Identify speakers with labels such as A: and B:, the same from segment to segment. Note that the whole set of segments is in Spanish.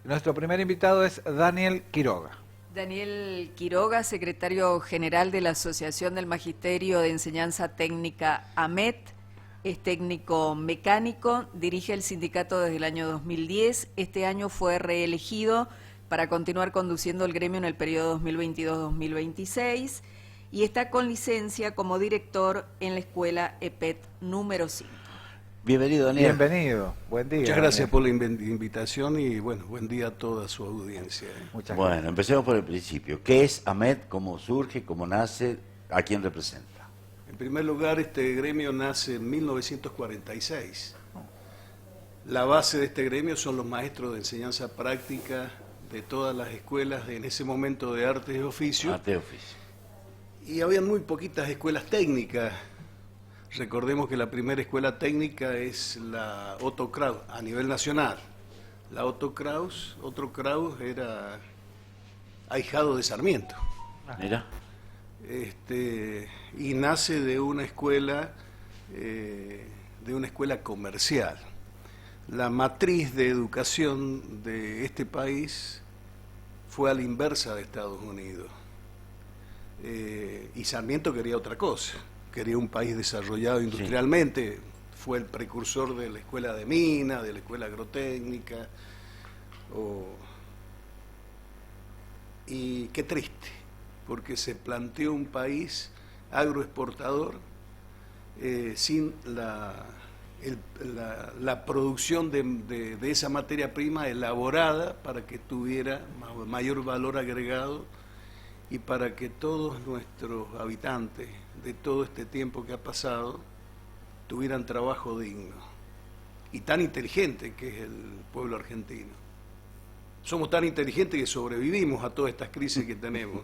A: Nuestro primer invitado es Daniel Quiroga.
B: Daniel Quiroga, secretario general de la Asociación del Magisterio de Enseñanza Técnica AMET, es técnico mecánico, dirige el sindicato desde el año 2010, este año fue reelegido para continuar conduciendo el gremio en el periodo 2022-2026 y está con licencia como director en la escuela EPET número 5.
C: Bienvenido, Daniel.
A: Bienvenido, buen día.
D: Muchas gracias
A: Daniel.
D: por la invitación y bueno, buen día a toda su audiencia.
A: Muchas
C: Bueno,
A: gracias.
C: empecemos por el principio. ¿Qué es AMET? ¿Cómo surge? ¿Cómo nace? ¿A quién representa?
D: En primer lugar, este gremio nace en 1946. La base de este gremio son los maestros de enseñanza práctica de todas las escuelas en ese momento de artes y oficios.
C: Arte y oficio.
D: Y habían muy poquitas escuelas técnicas. Recordemos que la primera escuela técnica es la Otto Kraus a nivel nacional. La Otto Kraus era ahijado de Sarmiento.
C: Mira.
D: Y nace de una escuela comercial. La matriz de educación de este país fue a la inversa de Estados Unidos. Y Sarmiento quería otra cosa, quería un país desarrollado industrialmente, fue el precursor de la escuela de minas, de la escuela agrotécnica, y qué triste, porque se planteó un país agroexportador sin la producción de esa materia prima elaborada para que tuviera mayor valor agregado y para que todos nuestros habitantes de todo este tiempo que ha pasado tuvieran trabajo digno y tan inteligente que es el pueblo argentino. Somos tan inteligentes que sobrevivimos a todas estas crisis que tenemos,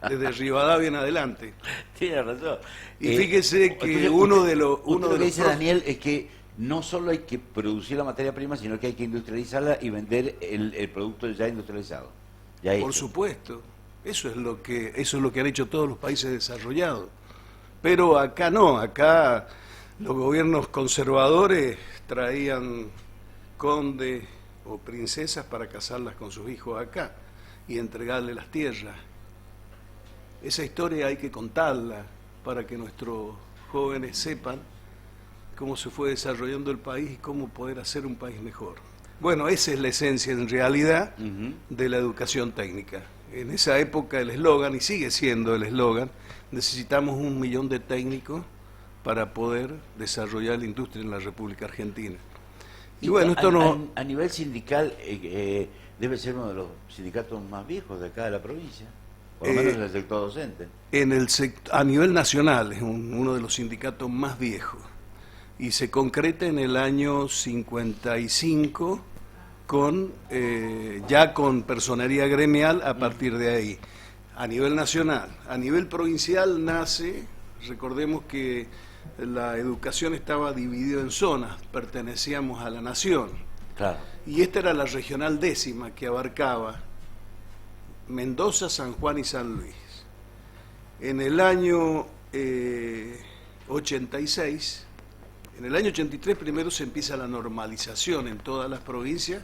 D: desde Rivadavia en adelante.
C: Tiene razón.
D: Y fíjese que uno de los
C: que dice Daniel es que no solo hay que producir la materia prima, sino que hay que industrializarla y vender el producto ya industrializado. Ya
D: por supuesto, eso es lo que han hecho todos los países desarrollados. Pero acá no, acá los gobiernos conservadores traían condes o princesas para casarlas con sus hijos acá y entregarle las tierras. Esa historia hay que contarla para que nuestros jóvenes sepan cómo se fue desarrollando el país y cómo poder hacer un país mejor. Bueno, esa es la esencia en realidad de la educación técnica. En esa época el eslogan, y sigue siendo el eslogan, necesitamos 1 millón de técnicos para poder desarrollar la industria en la República Argentina. Y bueno, esto no...
C: A nivel sindical, debe ser uno de los sindicatos más viejos de acá de la provincia, por lo menos en el sector docente.
D: A nivel nacional es uno de los sindicatos más viejos y se concreta en el año 55 ya con personería gremial a partir de ahí. A nivel nacional, a nivel provincial nace, recordemos que la educación estaba dividida en zonas, pertenecíamos a la nación.
C: Claro.
D: Y esta era la regional 10ª que abarcaba Mendoza, San Juan y San Luis. En el año 86, en el año 83 primero se empieza la normalización en todas las provincias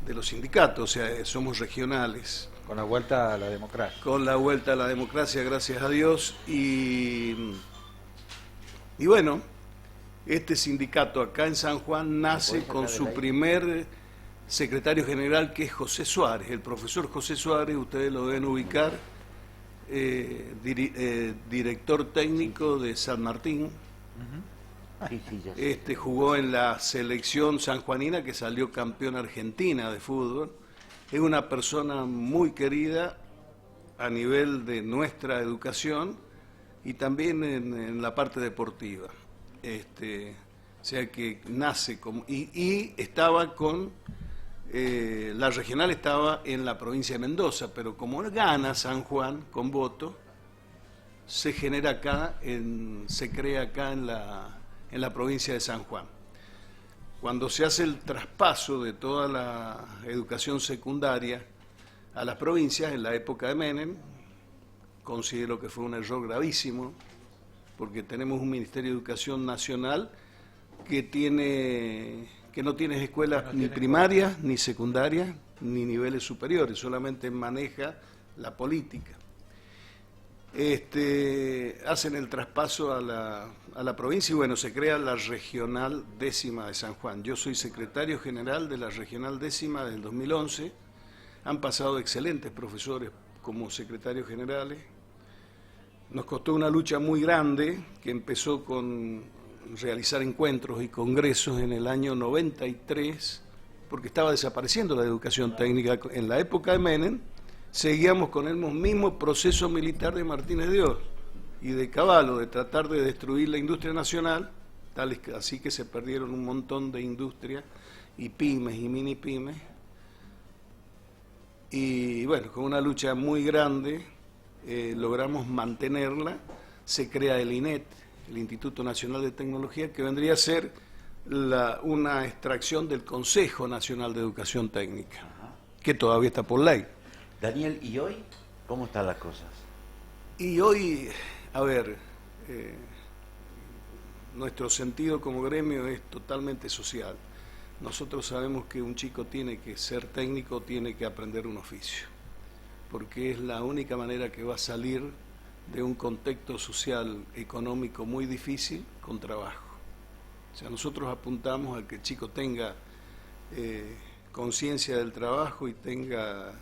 D: de los sindicatos, o sea, somos regionales.
A: Con la vuelta a la democracia.
D: Con la vuelta a la democracia, gracias a Dios, y bueno, este sindicato acá en San Juan nace con su primer secretario general, que es José Suárez, el profesor José Suárez, ustedes lo deben ubicar, director técnico de San Martín. Jugó en la selección sanjuanina que salió campeón argentina de fútbol. Es una persona muy querida a nivel de nuestra educación y también en la parte deportiva. O sea que nace como... Y estaba con... la regional estaba en la provincia de Mendoza, pero como gana San Juan con voto, se genera acá, se crea acá en la provincia de San Juan. Cuando se hace el traspaso de toda la educación secundaria a las provincias en la época de Menem, considero que fue un error gravísimo, porque tenemos un Ministerio de Educación Nacional que no tiene escuelas ni primarias ni secundarias, ni niveles superiores, solamente maneja la política. Hacen el traspaso a la provincia y bueno, se crea la Regional Décima de San Juan. Yo soy secretario general de la Regional Décima del 2011. Han pasado excelentes profesores como secretarios generales. Nos costó una lucha muy grande que empezó con realizar encuentros y congresos en el año 93, porque estaba desapareciendo la educación técnica. En la época de Menem seguíamos con el mismo proceso militar de Martínez de Oz y de Cavallo, de tratar de destruir la industria nacional, así que se perdieron un montón de industrias y pymes y mini pymes. Y bueno, con una lucha muy grande logramos mantenerla. Se crea el INET, el Instituto Nacional de Tecnología, que vendría a ser una extracción del Consejo Nacional de Educación Técnica, que todavía está por ley.
C: Daniel, ¿y hoy cómo están las cosas?
D: Y hoy, a ver, nuestro sentido como gremio es totalmente social. Nosotros sabemos que un chico tiene que ser técnico, tiene que aprender un oficio, porque es la única manera que va a salir de un contexto social, económico muy difícil con trabajo. O sea, nosotros apuntamos a que el chico tenga conciencia del trabajo y tenga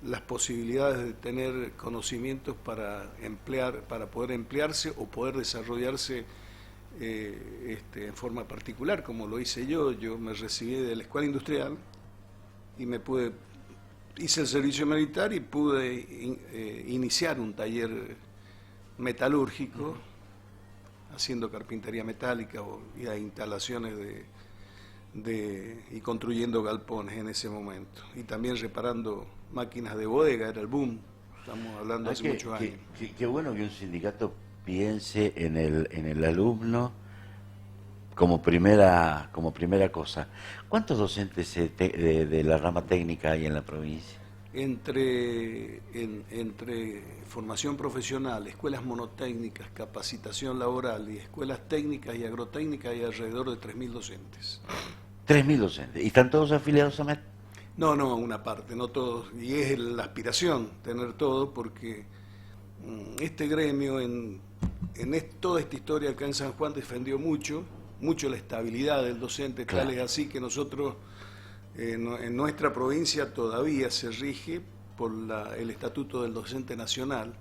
D: las posibilidades de tener conocimientos para poder emplearse o poder desarrollarse en forma particular, como lo hice yo. Yo me recibí de la escuela industrial y hice el servicio militar y pude iniciar un taller metalúrgico, haciendo carpintería metálica y instalaciones y construyendo galpones en ese momento, y también reparando máquinas de bodega. Era el boom, estamos hablando hace muchos años.
C: Qué bueno que un sindicato piense en el alumno como primera cosa. ¿Cuántos docentes de la rama técnica hay en la provincia?
D: Entre formación profesional, escuelas monotécnicas, capacitación laboral y escuelas técnicas y agrotécnicas hay alrededor de 3.000 docentes.
C: 3.000 docentes. ¿Y están todos afiliados a MET?
D: No, una parte, no todos. Y es la aspiración tener todo, porque este gremio toda esta historia acá en San Juan defendió mucho la estabilidad del docente. Claro. Tal es así que nosotros en nuestra provincia todavía se rige por el Estatuto del Docente Nacional,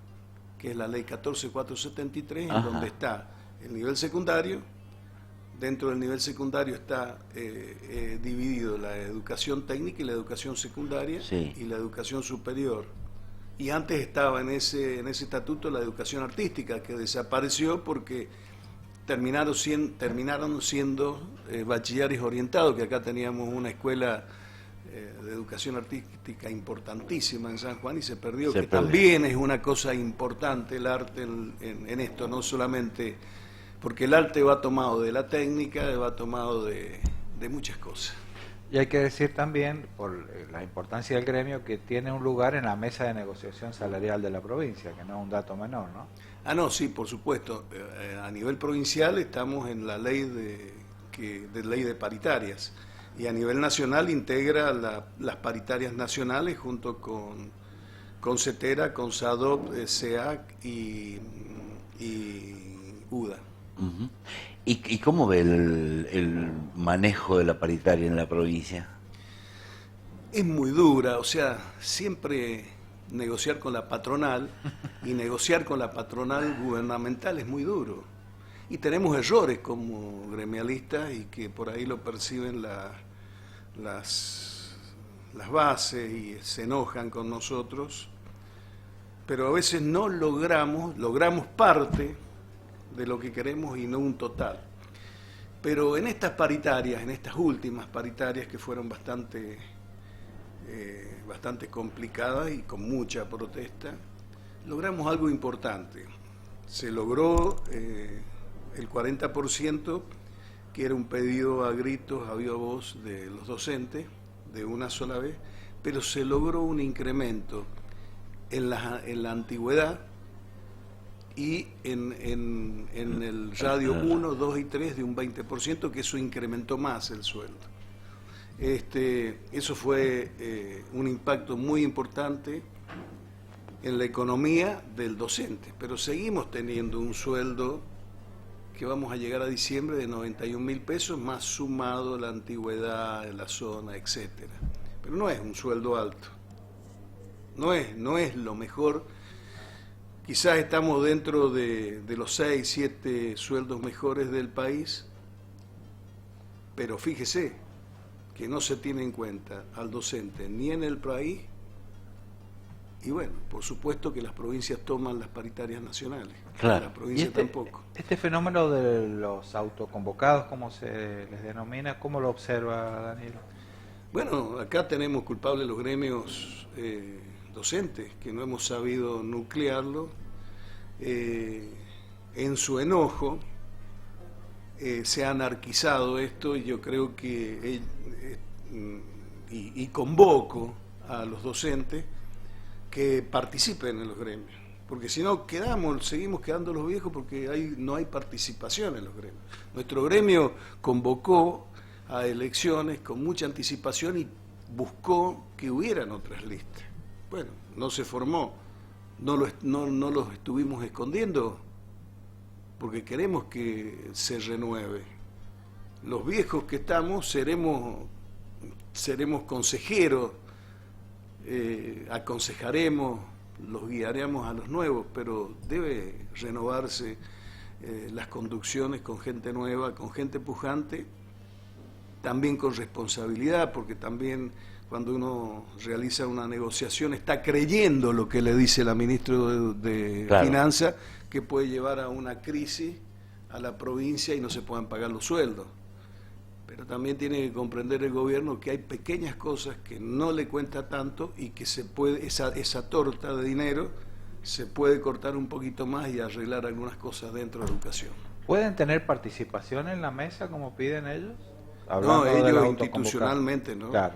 D: que es la Ley 14473, en donde está el nivel secundario. Dentro del nivel secundario está dividido la educación técnica y la educación secundaria, sí, y la educación superior. Y antes estaba en ese estatuto la educación artística, que desapareció porque terminaron siendo bachilleres orientados, que acá teníamos una escuela de educación artística importantísima en San Juan y se perdió. También es una cosa importante el arte en esto, no solamente porque el arte va tomado de la técnica, va tomado de muchas cosas.
A: Y hay que decir también, por la importancia del gremio, que tiene un lugar en la mesa de negociación salarial de la provincia, que no es un dato menor, ¿no?
D: No, sí, por supuesto. A nivel provincial estamos en la ley ley de paritarias, y a nivel nacional integra las paritarias nacionales junto con CETERA, con SADOP, SEAC y UDA.
C: Uh-huh. ¿Y cómo ve el manejo de la paritaria en la provincia?
D: Es muy dura, o sea, siempre negociar con la patronal y negociar con la patronal gubernamental es muy duro. Y tenemos errores como gremialistas y que por ahí lo perciben las bases y se enojan con nosotros, pero a veces no logramos parte de lo que queremos y no un total. Pero en estas paritarias, en estas últimas paritarias que fueron bastante complicadas y con mucha protesta, logramos algo importante. Se logró el 40%, que era un pedido a gritos, a viva voz de los docentes, de una sola vez, pero se logró un incremento en la antigüedad y en el radio 1, 2 y 3 de un 20%, que eso incrementó más el sueldo. Eso fue un impacto muy importante en la economía del docente, pero seguimos teniendo un sueldo que vamos a llegar a diciembre de 91.000 pesos, más sumado la antigüedad de la zona, etcétera. Pero no es un sueldo alto, no es lo mejor. Quizás estamos dentro de los 6, 7 sueldos mejores del país, pero fíjese que no se tiene en cuenta al docente ni en el país, y bueno, por supuesto que las provincias toman las paritarias nacionales,
C: Claro.
D: la provincia tampoco.
A: Este fenómeno de los autoconvocados, como se les denomina, ¿cómo lo observa Daniel?
D: Bueno, acá tenemos culpables los gremios docentes, que no hemos sabido nuclearlo. En su enojo se ha anarquizado esto, y yo creo que y convoco a los docentes que participen en los gremios, porque si no seguimos quedando los viejos, porque no hay participación en los gremios. Nuestro gremio convocó a elecciones con mucha anticipación y buscó que hubieran otras listas. Bueno, no se formó, no los estuvimos escondiendo, porque queremos que se renueve. Los viejos que estamos seremos consejeros, aconsejaremos, los guiaremos a los nuevos, pero debe renovarse las conducciones con gente nueva, con gente pujante, también con responsabilidad, porque también cuando uno realiza una negociación está creyendo lo que le dice la ministra de
C: Claro.
D: Finanzas, que puede llevar a una crisis a la provincia y no se puedan pagar los sueldos. Pero también tiene que comprender el gobierno que hay pequeñas cosas que no le cuenta tanto, y que esa torta de dinero se puede cortar un poquito más y arreglar algunas cosas dentro de la educación.
A: ¿Pueden tener participación en la mesa como piden ellos?
D: No,
A: Hablando de los
D: ellos
A: autoconvocados.
D: institucionalmente, ¿no?
A: Claro.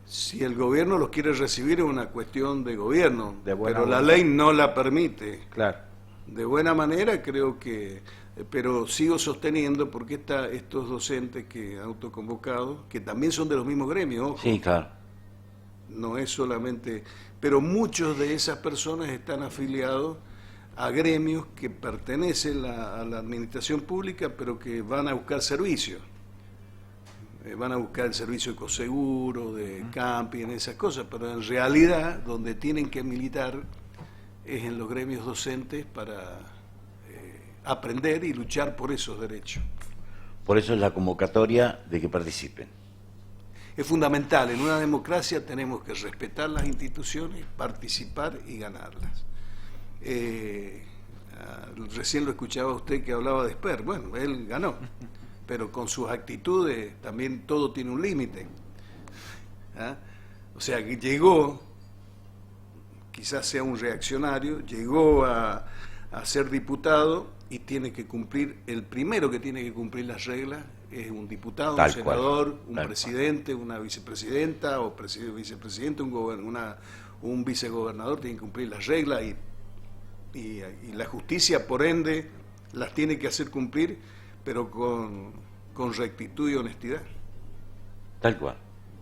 D: Si el gobierno los quiere recibir es una cuestión de gobierno,
A: De buena
D: pero la
A: voluntad.
D: ley no la permite.
A: Claro.
D: De buena manera creo que, pero sigo sosteniendo, porque estos docentes que autoconvocados, que también son de los mismos gremios, ojo,
C: Sí, claro.
D: no es solamente, pero muchos de esas personas están afiliados a gremios que pertenecen a la administración pública, pero que van a buscar servicios. Van a buscar el servicio de coseguro, de camping, esas cosas, pero en realidad donde tienen que militar es en los gremios docentes para aprender y luchar por esos derechos.
C: Por eso es la convocatoria de que participen.
D: Es fundamental, en una democracia tenemos que respetar las instituciones, participar y ganarlas. Recién lo escuchaba usted que hablaba de Esper, bueno, él ganó, pero con sus actitudes también todo tiene un límite. ¿Ah? O sea, que llegó, quizás sea un reaccionario, llegó a ser diputado y tiene que cumplir, el primero que tiene que cumplir las reglas es un diputado,
C: Tal
D: un senador,
C: cual,
D: un
C: tal
D: presidente, una vicepresidenta o vicepresidente, un vicegobernador, tiene que cumplir las reglas y la justicia, por ende, las tiene que hacer cumplir, pero con rectitud y honestidad.
C: Tal cual,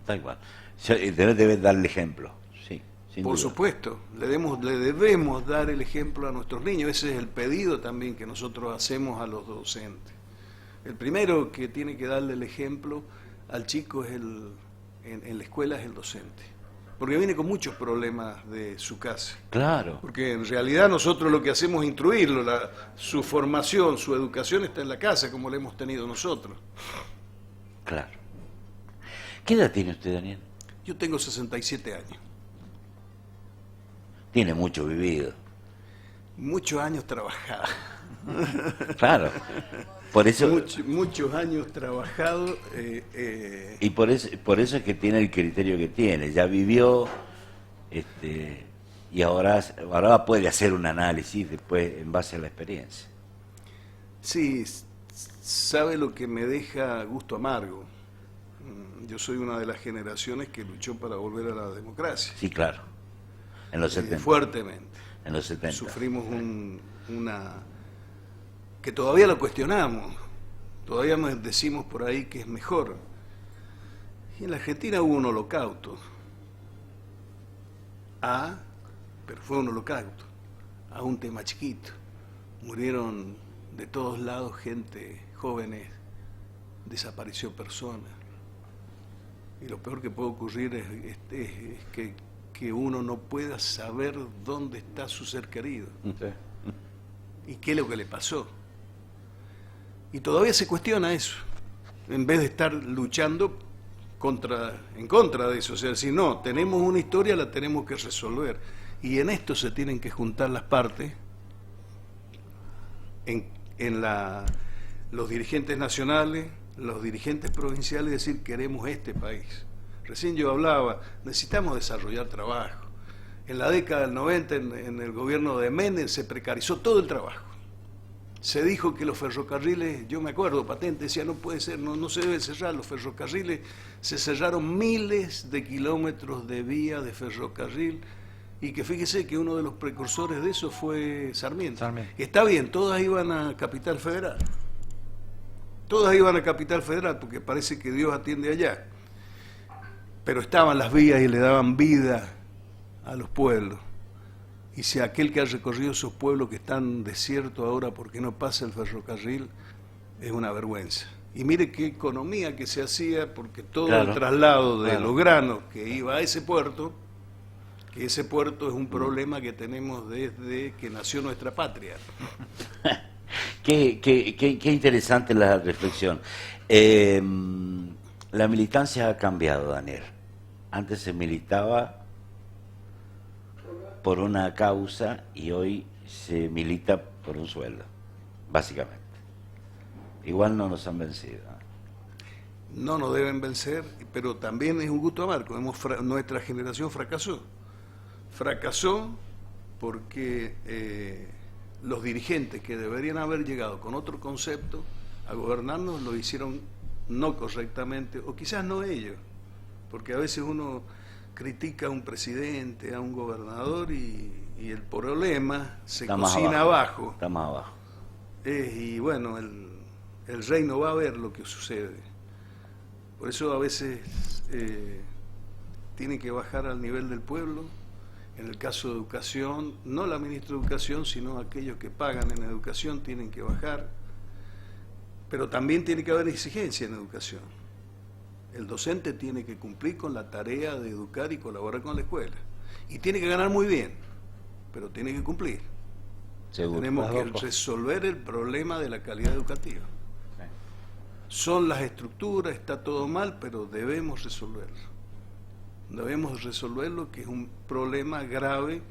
C: tal cual. Debe darle ejemplo, sí, sin
D: Por
C: duda.
D: supuesto, le debemos dar el ejemplo a nuestros niños. Ese es el pedido también que nosotros hacemos a los docentes. El primero que tiene que darle el ejemplo al chico en la escuela es el docente, porque viene con muchos problemas de su casa.
C: Claro,
D: Porque en realidad nosotros lo que hacemos es instruirlo, su formación, su educación está en la casa, como la hemos tenido nosotros.
C: claro. ¿Qué edad tiene usted, Daniel?
D: Yo tengo 67 años,
C: Tiene mucho vivido.
D: muchos años trabajados,
C: Claro. Por eso,
D: muchos años trabajados.
C: y por eso es que tiene el criterio que tiene. Ya vivió, y ahora puede hacer un análisis después en base a la experiencia.
D: Sí, sabe lo que me deja gusto amargo. Yo soy una de las generaciones que luchó para volver a la democracia.
C: Sí, claro. En los 70.
D: Fuertemente.
C: En los 70.
D: Sufrimos que todavía lo cuestionamos, todavía nos decimos por ahí que es mejor. Y en la Argentina hubo un holocausto. Pero fue un holocausto, a un tema chiquito. Murieron de todos lados gente, jóvenes, desapareció personas. Y lo peor que puede ocurrir es que uno no pueda saber dónde está su ser querido.
A: Sí.
D: ¿Y qué es lo que le pasó? Y todavía se cuestiona eso, en vez de estar luchando en contra de eso. O sea, si no, tenemos una historia, la tenemos que resolver. Y en esto se tienen que juntar las partes, los dirigentes nacionales, los dirigentes provinciales, y decir, queremos este país. Recién yo hablaba, necesitamos desarrollar trabajo. En la década del 90, en el gobierno de Menem, se precarizó todo el trabajo. Se dijo que los ferrocarriles, yo me acuerdo, patente, decía, no puede ser, no se deben cerrar los ferrocarriles. Se cerraron miles de kilómetros de vía de ferrocarril, y que fíjese que uno de los precursores de eso fue Sarmiento. Está bien, todas iban a Capital Federal. Todas iban a Capital Federal porque parece que Dios atiende allá. Pero estaban las vías y le daban vida a los pueblos. Y si aquel que ha recorrido esos pueblos que están desiertos ahora porque no pasa el ferrocarril, es una vergüenza. Y mire qué economía que se hacía, porque todo el traslado de los granos que iba a ese puerto, que ese puerto es un problema que tenemos desde que nació nuestra patria.
C: Qué interesante la reflexión. La militancia ha cambiado, Daniel. Antes se militaba por una causa y hoy se milita por un sueldo, básicamente. Igual no nos han vencido.
D: No nos deben vencer, pero también es un gusto amargo. Nuestra generación fracasó. Fracasó porque los dirigentes que deberían haber llegado con otro concepto a gobernarnos lo hicieron no correctamente, o quizás no ellos, porque a veces uno critica a un presidente, a un gobernador y el problema se cocina abajo.
C: Está más abajo.
D: Y bueno, el rey no va a ver lo que sucede. Por eso a veces tiene que bajar al nivel del pueblo. En el caso de educación, no la ministra de Educación, sino aquellos que pagan en educación tienen que bajar. Pero también tiene que haber exigencia en educación. El docente tiene que cumplir con la tarea de educar y colaborar con la escuela. Y tiene que ganar muy bien, pero tiene que cumplir.
C: Seguro.
D: Tenemos que resolver el problema de la calidad educativa. Son las estructuras, está todo mal, pero debemos resolverlo. Debemos resolverlo, que es un problema grave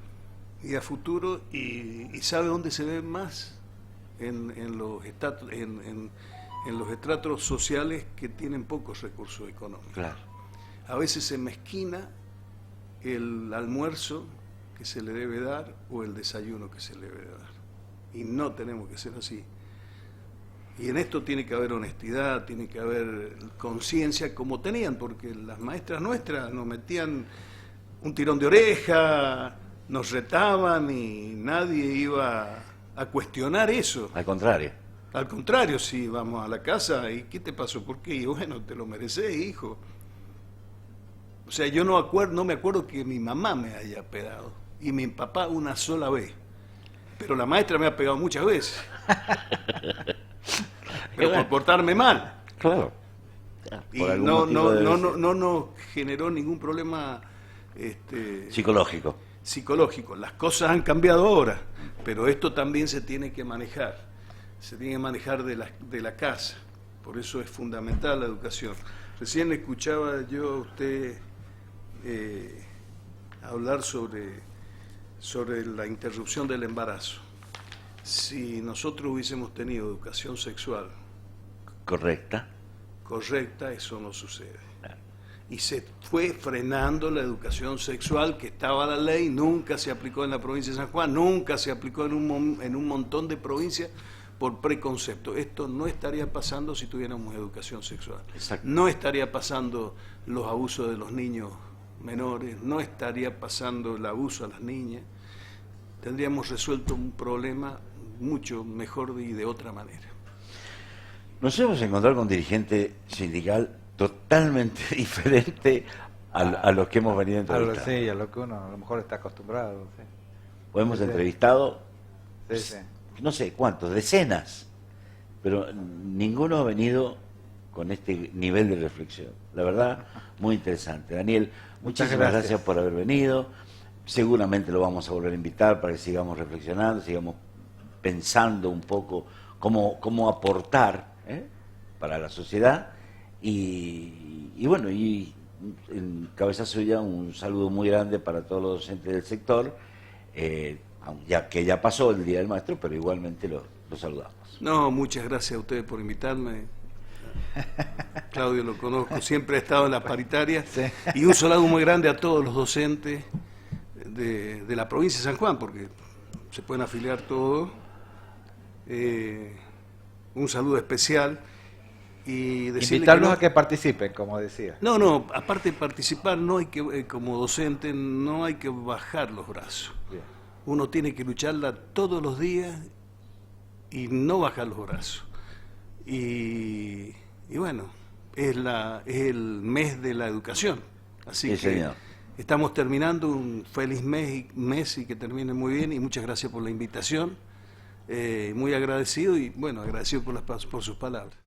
D: y a futuro, y ¿sabe dónde se ve más? En los estratos sociales que tienen pocos recursos económicos.
C: Claro.
D: A veces se mezquina el almuerzo que se le debe dar o el desayuno que se le debe dar. Y no tenemos que ser así. Y en esto tiene que haber honestidad, tiene que haber conciencia, como tenían, porque las maestras nuestras nos metían un tirón de oreja, nos retaban y nadie iba a cuestionar eso.
C: Al contrario.
D: Al contrario, si vamos a la casa, ¿y qué te pasó? ¿Por qué? Y bueno, te lo mereces, hijo. O sea, yo no me acuerdo que mi mamá me haya pegado, y mi papá una sola vez. Pero la maestra me ha pegado muchas veces. Pero por portarme mal.
C: Claro.
D: Y no nos generó ningún problema psicológico. Las cosas han cambiado ahora, pero esto también se tiene que manejar. Se tiene que manejar de la casa. Por eso es fundamental la educación. Recién escuchaba yo a usted hablar sobre la interrupción del embarazo. Si nosotros hubiésemos tenido educación sexual
C: correcta,
D: eso no sucede. Y se fue frenando la educación sexual, que estaba la ley, nunca se aplicó en la provincia de San Juan, nunca se aplicó en un montón de provincias por preconcepto. Esto no estaría pasando si tuviéramos educación sexual.
C: Exacto.
D: No estaría pasando los abusos de los niños menores, no estaría pasando el abuso a las niñas. Tendríamos resuelto un problema mucho mejor y de otra manera.
C: Nos hemos encontrado con un dirigente sindical totalmente diferente a los que hemos venido entrevistando.
A: Sí, a lo que uno a lo mejor está acostumbrado. Sí.
C: Hemos
A: Sí.
C: entrevistado,
A: Sí, sí.
C: no sé cuántos, decenas, pero ninguno ha venido con este nivel de reflexión. La verdad, muy interesante. Daniel, muchísimas gracias por haber venido. Seguramente lo vamos a volver a invitar para que sigamos reflexionando, sigamos pensando un poco cómo aportar para la sociedad. Y bueno, y en cabeza suya un saludo muy grande para todos los docentes del sector, ya que ya pasó el Día del Maestro, pero igualmente lo saludamos.
D: No, muchas gracias a ustedes por invitarme. Claudio lo conozco, siempre ha estado en las paritarias.
A: Sí.
D: Y un saludo muy grande a todos los docentes de la provincia de San Juan, porque se pueden afiliar todos. Un saludo especial. Y
A: invitarlos a que participen, como decía.
D: No, aparte de participar, no hay que, como docente, no hay que bajar los brazos.
A: Bien.
D: Uno tiene que lucharla todos los días y no bajar los brazos. Y bueno, es el mes de la educación. Así
C: Sí,
D: que
C: señor.
D: estamos terminando un feliz mes y que termine muy bien. Y muchas gracias por la invitación. Muy agradecido y bueno, agradecido por sus palabras.